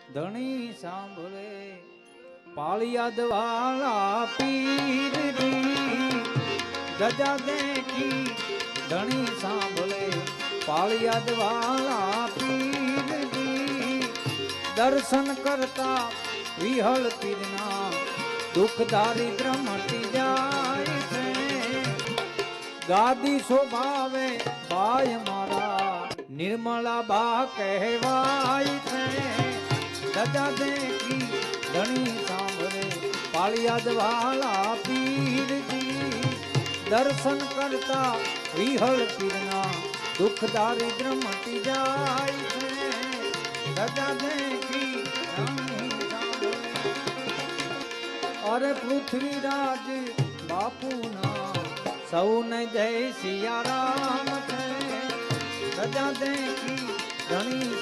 ધણી સાંભળે પાળિયાદ વાળા પીરની ગજા દેખી ધણી સાંભળે પાળિયાદ વાળા પીરની દર્શન કરતા વિહળ પીરના દુઃખ દારિદ્ર મટી જાય છે ગાદી શોભાવે બાય મારા નિર્મળા બા કહેવાય છે ગજા દેખી ધણી સાંભળે પાળિયાદ વાળા પીરજી દર્શન કરતા વિહળ પીરના દુઃખ દારિદ્ર મટી જાય છે ગજા દેખી ધણી સાંભળે અરે પૃથ્વીરાજ બાપુના સૌને જય સિયારામ છે ગજા દેખી ધણી